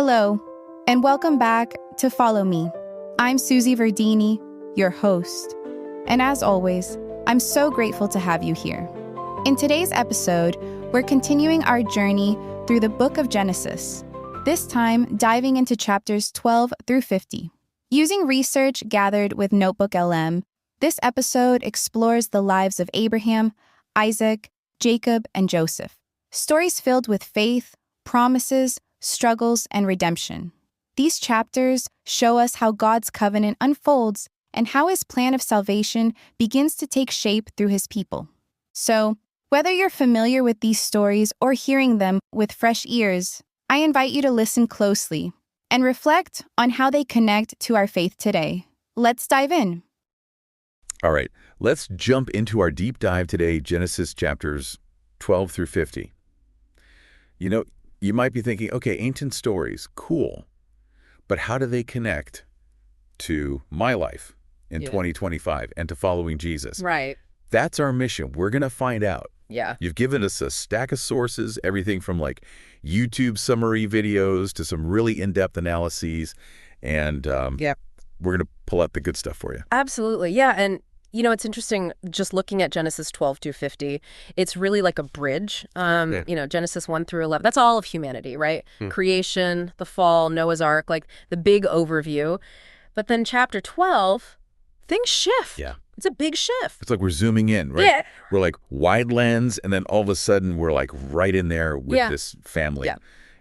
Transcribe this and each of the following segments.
Hello, and welcome back to Follow Me. I'm Susie Verdini, your host. And as always, I'm so grateful to have you here. In today's episode, we're continuing our journey through the book of Genesis, this time diving into chapters 12 through 50. Using research gathered with NotebookLM, this episode explores the lives of Abraham, Isaac, Jacob, and Joseph. Stories filled with faith, promises, struggles, and redemption. These chapters show us how God's covenant unfolds and how his plan of salvation begins to take shape through his people. So, whether you're familiar with these stories or hearing them with fresh ears, I invite you to listen closely and reflect on how they connect to our faith today. Let's dive in. All right, let's jump into our deep dive today, Genesis chapters 12 through 50. You might be thinking, okay, ancient stories, cool, but how do they connect to my life in 2025 and to following Jesus? Right. That's our mission. We're going to find out. Yeah. You've given us a stack of sources, everything from like YouTube summary videos to some really in-depth analyses, and we're going to pull out the good stuff for you. Absolutely. Yeah. And it's interesting just looking at Genesis 12 to 50. It's really like a bridge. Genesis 1 through 11. That's all of humanity, right? Creation, the fall, Noah's Ark, like the big overview. But then chapter 12, things shift. Yeah. It's a big shift. It's like we're zooming in, right? Yeah. We're like wide lens, and then all of a sudden we're like right in there with this family,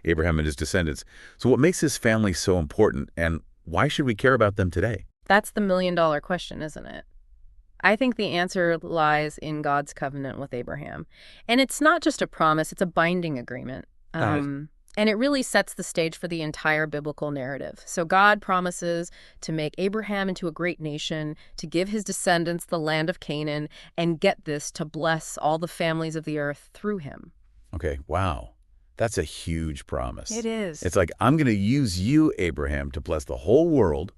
Abraham and his descendants. So what makes this family so important, and why should we care about them today? That's the million-dollar question, isn't it? I think the answer lies in God's covenant with Abraham. And it's not just a promise, it's a binding agreement. And it really sets the stage for the entire biblical narrative. So God promises to make Abraham into a great nation, to give his descendants the land of Canaan, and get this, to bless all the families of the earth through him. Okay, wow. That's a huge promise. It is. It's like, I'm going to use you, Abraham, to bless the whole world.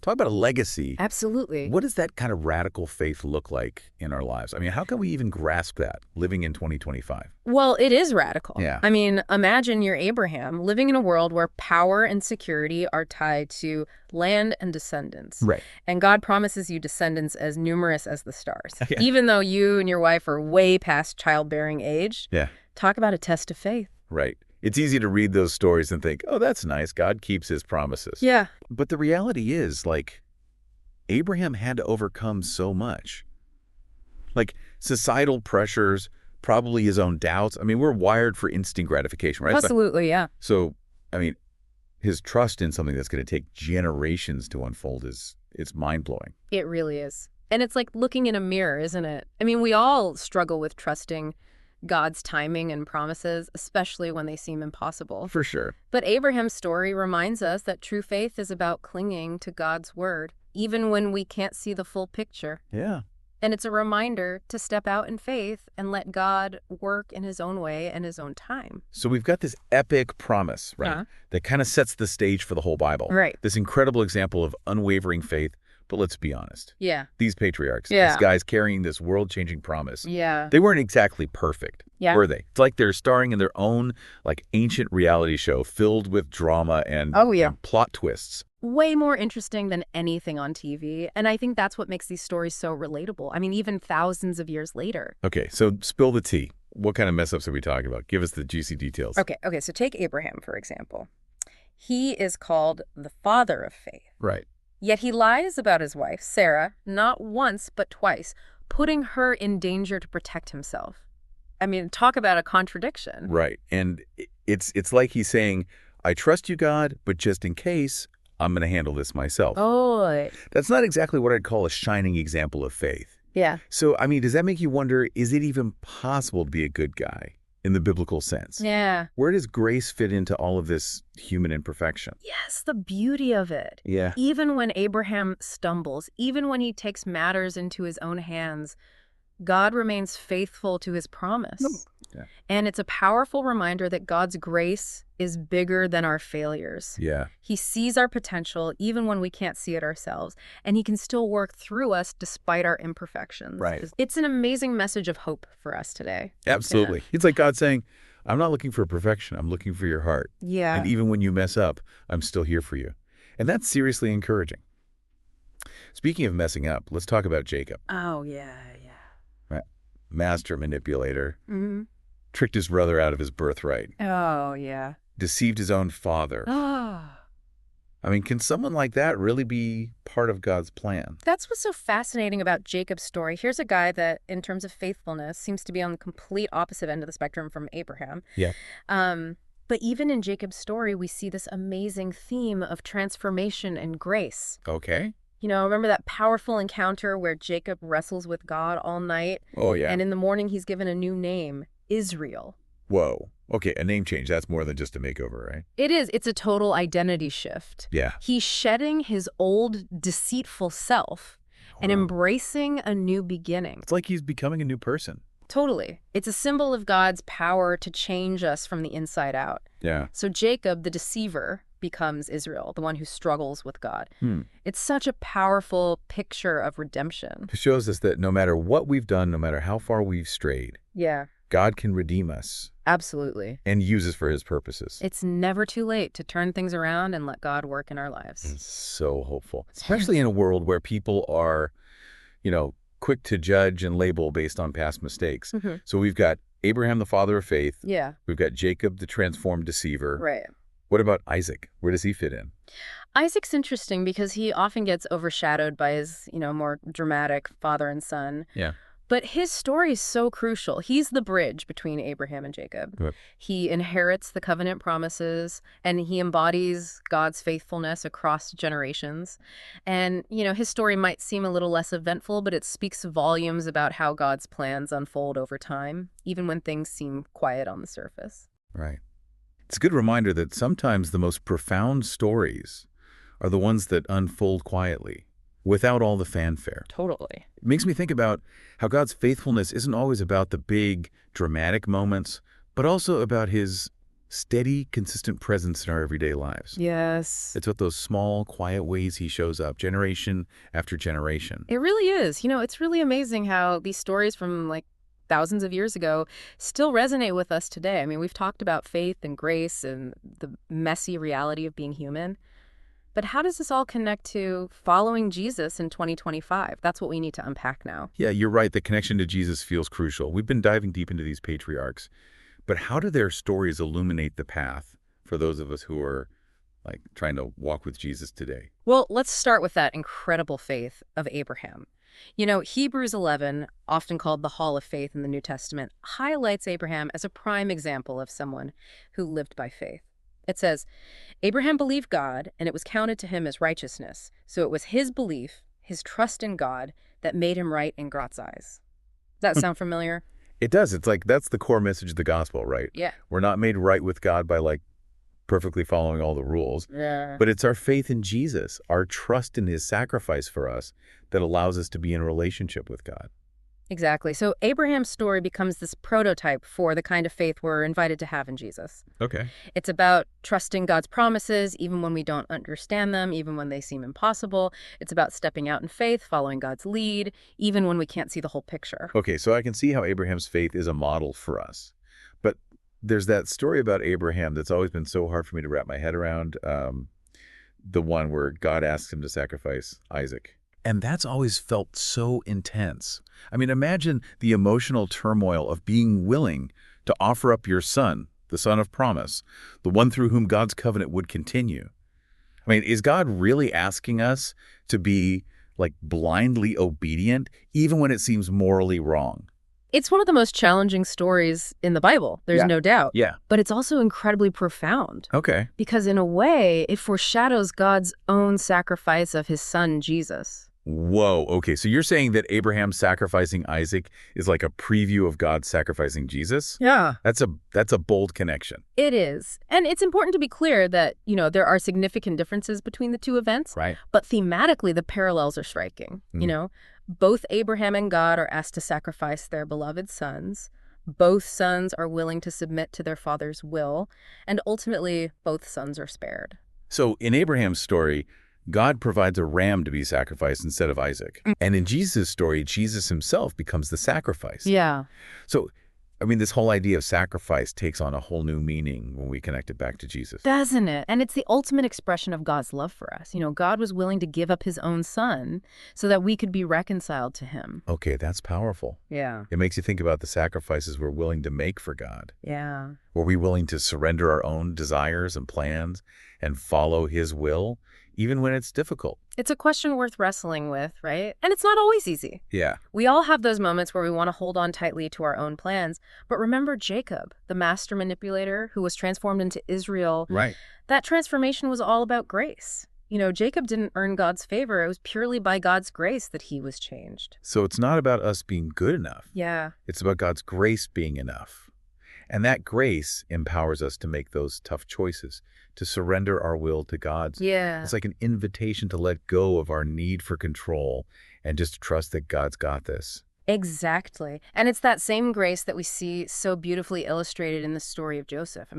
Talk about a legacy. Absolutely. What does that kind of radical faith look like in our lives? I mean, how can we even grasp that living in 2025? Well, it is radical. Yeah. I mean, imagine you're Abraham living in a world where power and security are tied to land and descendants. Right. And God promises you descendants as numerous as the stars. Yeah. Even though you and your wife are way past childbearing age. Yeah. Talk about a test of faith. Right. It's easy to read those stories and think, oh, that's nice. God keeps his promises. Yeah. But the reality is, like, Abraham had to overcome so much. Like, societal pressures, probably his own doubts. I mean, we're wired for instant gratification, right? Absolutely, yeah. So, I mean, his trust in something that's going to take generations to unfold it's mind-blowing. It really is. And it's like looking in a mirror, isn't it? I mean, we all struggle with trusting God's timing and promises, especially when they seem impossible. For sure. But Abraham's story reminds us that true faith is about clinging to God's word, even when we can't see the full picture. Yeah. And it's a reminder to step out in faith and let God work in his own way and his own time. So we've got this epic promise, right, that kind of sets the stage for the whole Bible. Right. This incredible example of unwavering faith. But let's be honest. Yeah. These patriarchs, these guys carrying this world-changing promise, they weren't exactly perfect, were they? It's like they're starring in their own like ancient reality show filled with drama and plot twists. Way more interesting than anything on TV. And I think that's what makes these stories so relatable. I mean, even thousands of years later. Okay, so spill the tea. What kind of mess-ups are we talking about? Give us the juicy details. Okay, so take Abraham, for example. He is called the father of faith. Right. Yet he lies about his wife, Sarah, not once but twice, putting her in danger to protect himself. I mean, talk about a contradiction. Right. And it's like he's saying, I trust you, God, but just in case, I'm going to handle this myself. Oh. That's not exactly what I'd call a shining example of faith. Yeah. So, I mean, does that make you wonder, is it even possible to be a good guy in the biblical sense? Yeah. Where does grace fit into all of this human imperfection? Yes, the beauty of it. Yeah. Even when Abraham stumbles, even when he takes matters into his own hands, God remains faithful to his promise. Yeah. And it's a powerful reminder that God's grace is bigger than our failures. Yeah. He sees our potential even when we can't see it ourselves, and he can still work through us despite our imperfections. Right. It's an amazing message of hope for us today. Absolutely. It's like God saying, I'm not looking for perfection. I'm looking for your heart. Yeah. And even when you mess up, I'm still here for you. And that's seriously encouraging. Speaking of messing up, let's talk about Jacob. Oh, yeah. Right? Master manipulator. Mm-hmm. Tricked his brother out of his birthright. Oh, yeah. Deceived his own father. Ah. I mean, can someone like that really be part of God's plan? That's what's so fascinating about Jacob's story. Here's a guy that, in terms of faithfulness, seems to be on the complete opposite end of the spectrum from Abraham. Yeah. But even in Jacob's story, we see this amazing theme of transformation and grace. Okay. You know, remember that powerful encounter where Jacob wrestles with God all night? Oh, yeah. And in the morning, he's given a new name, Israel. Whoa. Okay, a name change. That's more than just a makeover, right? It is. It's a total identity shift. Yeah. He's shedding his old deceitful self and embracing a new beginning. It's like he's becoming a new person. Totally. It's a symbol of God's power to change us from the inside out. Yeah. So Jacob, the deceiver, becomes Israel, the one who struggles with God. It's such a powerful picture of redemption. It shows us that no matter what we've done, no matter how far we've strayed, Yeah, God can redeem us absolutely. and use us for his purposes. It's never too late to turn things around and let God work in our lives. It's so hopeful, especially in a world where people are, quick to judge and label based on past mistakes. So we've got Abraham, the father of faith. Yeah, We've got Jacob, the transformed deceiver. right. What about Isaac? Where does he fit in? Isaac's interesting because he often gets overshadowed by his, more dramatic father and son. Yeah. But his story is so crucial. He's the bridge between Abraham and Jacob. Right. He inherits the covenant promises, and he embodies God's faithfulness across generations. And, his story might seem a little less eventful, but it speaks volumes about how God's plans unfold over time, even when things seem quiet on the surface. Right. It's a good reminder that sometimes the most profound stories are the ones that unfold quietly, without all the fanfare. Totally. It makes me think about how God's faithfulness isn't always about the big, dramatic moments, but also about his steady, consistent presence in our everyday lives. Yes. It's about those small, quiet ways he shows up, generation after generation. It really is. It's really amazing how these stories from thousands of years ago still resonate with us today. I mean, we've talked about faith and grace and the messy reality of being human. But how does this all connect to following Jesus in 2025? That's what we need to unpack now. Yeah, you're right. The connection to Jesus feels crucial. We've been diving deep into these patriarchs. But how do their stories illuminate the path for those of us who are trying to walk with Jesus today? Well, let's start with that incredible faith of Abraham. Hebrews 11, often called the Hall of Faith in the New Testament, highlights Abraham as a prime example of someone who lived by faith. It says, Abraham believed God, and it was counted to him as righteousness. So it was his belief, his trust in God, that made him right in God's eyes. Does that sound familiar? It does. It's that's the core message of the gospel, right? Yeah. We're not made right with God by perfectly following all the rules. Yeah. But it's our faith in Jesus, our trust in his sacrifice for us that allows us to be in a relationship with God. Exactly. So Abraham's story becomes this prototype for the kind of faith we're invited to have in Jesus. Okay. It's about trusting God's promises, even when we don't understand them, even when they seem impossible. It's about stepping out in faith, following God's lead, even when we can't see the whole picture. Okay, so I can see how Abraham's faith is a model for us. But there's that story about Abraham that's always been so hard for me to wrap my head around, the one where God asks him to sacrifice Isaac. And that's always felt so intense. I mean, imagine the emotional turmoil of being willing to offer up your son, the son of promise, the one through whom God's covenant would continue. I mean, is God really asking us to be blindly obedient, even when it seems morally wrong? It's one of the most challenging stories in the Bible, there's no doubt. Yeah. But it's also incredibly profound. Okay. Because in a way, it foreshadows God's own sacrifice of his son, Jesus. Whoa. Okay. So you're saying that Abraham sacrificing Isaac is like a preview of God sacrificing Jesus? Yeah. That's a bold connection. It is. And it's important to be clear that, there are significant differences between the two events. Right. But thematically, the parallels are striking. Both Abraham and God are asked to sacrifice their beloved sons. Both sons are willing to submit to their father's will. And ultimately, both sons are spared. So in Abraham's story, God provides a ram to be sacrificed instead of Isaac. And in Jesus' story, Jesus himself becomes the sacrifice. Yeah. So I mean, this whole idea of sacrifice takes on a whole new meaning when we connect it back to Jesus. Doesn't it? And it's the ultimate expression of God's love for us. God was willing to give up his own son so that we could be reconciled to him. Okay, that's powerful. Yeah. It makes you think about the sacrifices we're willing to make for God. Yeah. Were we willing to surrender our own desires and plans and follow his will, even when it's difficult? It's a question worth wrestling with, right? And it's not always easy. Yeah. We all have those moments where we want to hold on tightly to our own plans. But remember Jacob, the master manipulator who was transformed into Israel. Right. That transformation was all about grace. Jacob didn't earn God's favor. It was purely by God's grace that he was changed. So it's not about us being good enough. Yeah. It's about God's grace being enough. And that grace empowers us to make those tough choices, to surrender our will to God's. Yeah. It's like an invitation to let go of our need for control and just to trust that God's got this. Exactly. And it's that same grace that we see so beautifully illustrated in the story of Joseph.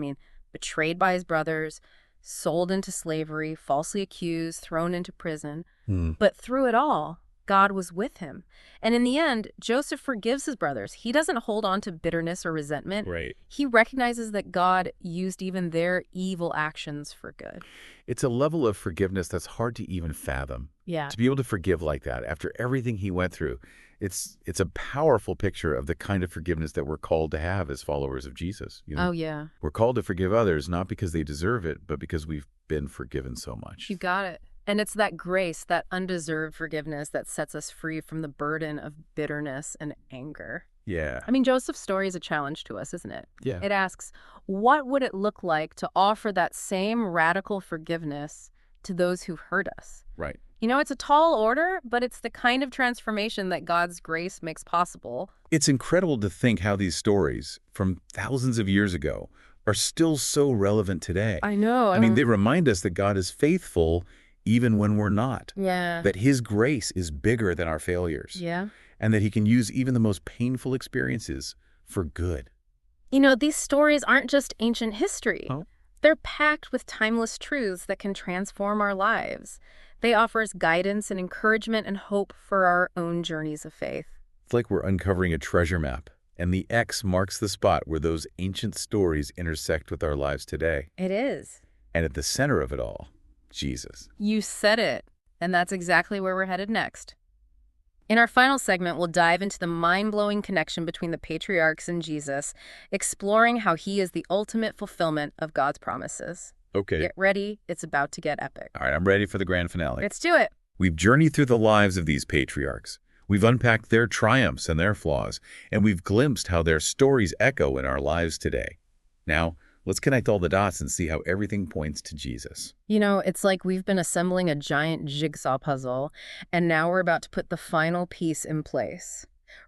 Betrayed by his brothers, sold into slavery, falsely accused, thrown into prison. But through it all, God was with him. And in the end, Joseph forgives his brothers. He doesn't hold on to bitterness or resentment. Right. He recognizes that God used even their evil actions for good. It's a level of forgiveness that's hard to even fathom. Yeah. To be able to forgive like that after everything he went through, it's a powerful picture of the kind of forgiveness that we're called to have as followers of Jesus. Oh, yeah. We're called to forgive others, not because they deserve it, but because we've been forgiven so much. You got it. And it's that grace, that undeserved forgiveness that sets us free from the burden of bitterness and anger. Yeah. Joseph's story is a challenge to us, isn't it? Yeah. It asks, what would it look like to offer that same radical forgiveness to those who hurt us? Right. It's a tall order, but it's the kind of transformation that God's grace makes possible. It's incredible to think how these stories from thousands of years ago are still so relevant today. I know. I mean, they remind us that God is faithful even when we're not. Yeah. That his grace is bigger than our failures. Yeah. And that he can use even the most painful experiences for good. These stories aren't just ancient history. Oh. They're packed with timeless truths that can transform our lives. They offer us guidance and encouragement and hope for our own journeys of faith. It's like we're uncovering a treasure map, and the X marks the spot where those ancient stories intersect with our lives today. It is. And at the center of it all, Jesus. You said it. And that's exactly where we're headed next. In our final segment, we'll dive into the mind-blowing connection between the patriarchs and Jesus, exploring how he is the ultimate fulfillment of God's promises. Okay. Get ready. It's about to get epic. All right, I'm ready for the grand finale. Let's do it. We've journeyed through the lives of these patriarchs. We've unpacked their triumphs and their flaws, and we've glimpsed how their stories echo in our lives today. Now, let's connect all the dots and see how everything points to Jesus. It's like we've been assembling a giant jigsaw puzzle, and now we're about to put the final piece in place.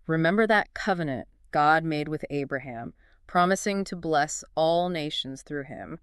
Remember that covenant God made with Abraham, promising to bless all nations through him.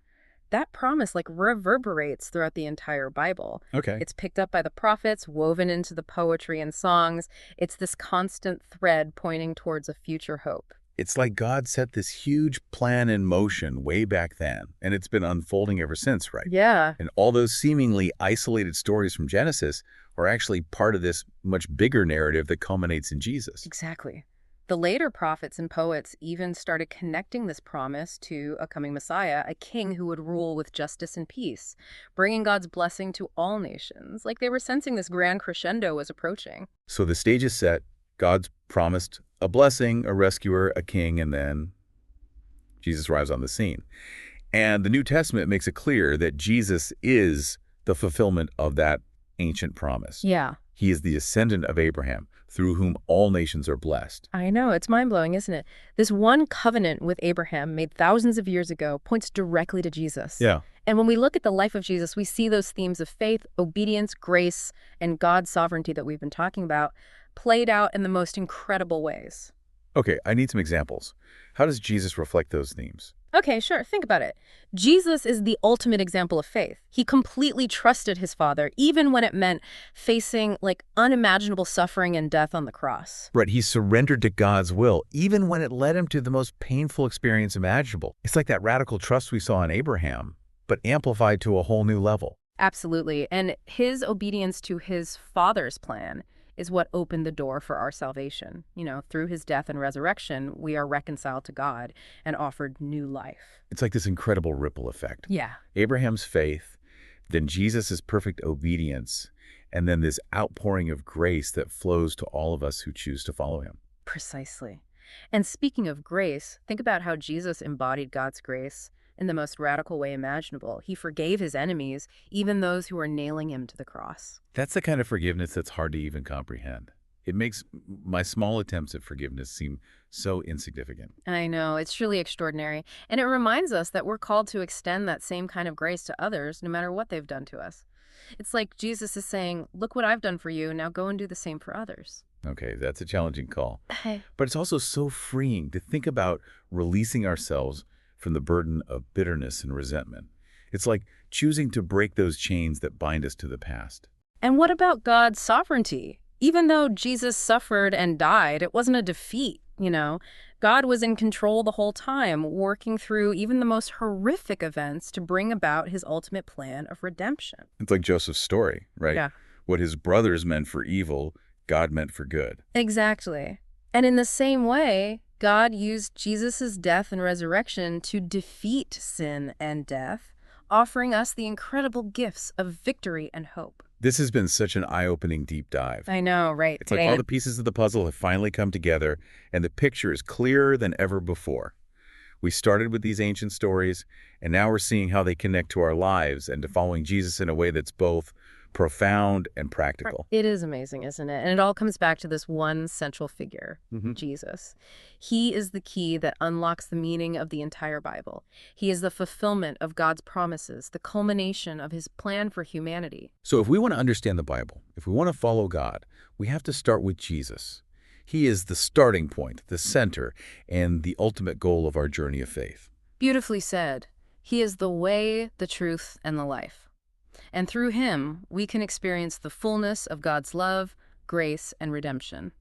That promise reverberates throughout the entire Bible. Okay. It's picked up by the prophets, woven into the poetry and songs. It's this constant thread pointing towards a future hope. It's like God set this huge plan in motion way back then, and it's been unfolding ever since, right? Yeah. And all those seemingly isolated stories from Genesis are actually part of this much bigger narrative that culminates in Jesus. Exactly. The later prophets and poets even started connecting this promise to a coming Messiah, a king who would rule with justice and peace, bringing God's blessing to all nations. Like they were sensing this grand crescendo was approaching. So the stage is set. God's promised a blessing, a rescuer, a king, and then Jesus arrives on the scene. And the New Testament makes it clear that Jesus is the fulfillment of that ancient promise. Yeah. He is the descendant of Abraham, through whom all nations are blessed. I know. It's mind-blowing, isn't it? This one covenant with Abraham made thousands of years ago points directly to Jesus. Yeah. And when we look at the life of Jesus, we see those themes of faith, obedience, grace, and God's sovereignty that we've been talking about played out in the most incredible ways. Okay, I need some examples. How does Jesus reflect those themes? Okay, sure. Think about it. Jesus is the ultimate example of faith. He completely trusted his Father, even when it meant facing unimaginable suffering and death on the cross. Right, he surrendered to God's will, even when it led him to the most painful experience imaginable. It's like that radical trust we saw in Abraham, but amplified to a whole new level. Absolutely. And his obedience to his Father's plan is what opened the door for our salvation. Through his death and resurrection, we are reconciled to God and offered new life. It's like this incredible ripple effect. Yeah. Abraham's faith, then Jesus' perfect obedience, and then this outpouring of grace that flows to all of us who choose to follow him. Precisely. And speaking of grace, think about how Jesus embodied God's grace in the most radical way imaginable. He forgave his enemies, even those who were nailing him to the cross. That's the kind of forgiveness that's hard to even comprehend. It makes my small attempts at forgiveness seem so insignificant. I know, it's truly extraordinary. And it reminds us that we're called to extend that same kind of grace to others, no matter what they've done to us. It's like Jesus is saying, look what I've done for you, now go and do the same for others. Okay, that's a challenging call. Hey. But it's also so freeing to think about releasing ourselves from the burden of bitterness and resentment. It's like choosing to break those chains that bind us to the past. And what about God's sovereignty? Even though Jesus suffered and died, it wasn't a defeat, God was in control the whole time, working through even the most horrific events to bring about his ultimate plan of redemption. It's like Joseph's story, right? Yeah. What his brothers meant for evil, God meant for good. Exactly. And in the same way, God used Jesus' death and resurrection to defeat sin and death, offering us the incredible gifts of victory and hope. This has been such an eye-opening deep dive. I know, right? It's like all the pieces of the puzzle have finally come together, and the picture is clearer than ever before. We started with these ancient stories, and now we're seeing how they connect to our lives and to following Jesus in a way that's both profound and practical. It is amazing, isn't it? And it all comes back to this one central figure, Jesus. He is the key that unlocks the meaning of the entire Bible. He is the fulfillment of God's promises, the culmination of his plan for humanity. So if we want to understand the Bible, if we want to follow God, we have to start with Jesus. He is the starting point, the center, and the ultimate goal of our journey of faith. Beautifully said. He is the way, the truth, and the life. And through him, we can experience the fullness of God's love, grace, and redemption.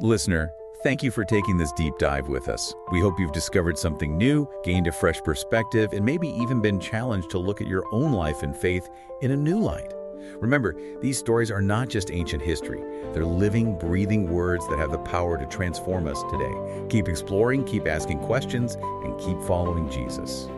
Listener, thank you for taking this deep dive with us. We hope you've discovered something new, gained a fresh perspective, and maybe even been challenged to look at your own life and faith in a new light. Remember, these stories are not just ancient history. They're living, breathing words that have the power to transform us today. Keep exploring, keep asking questions, and keep following Jesus.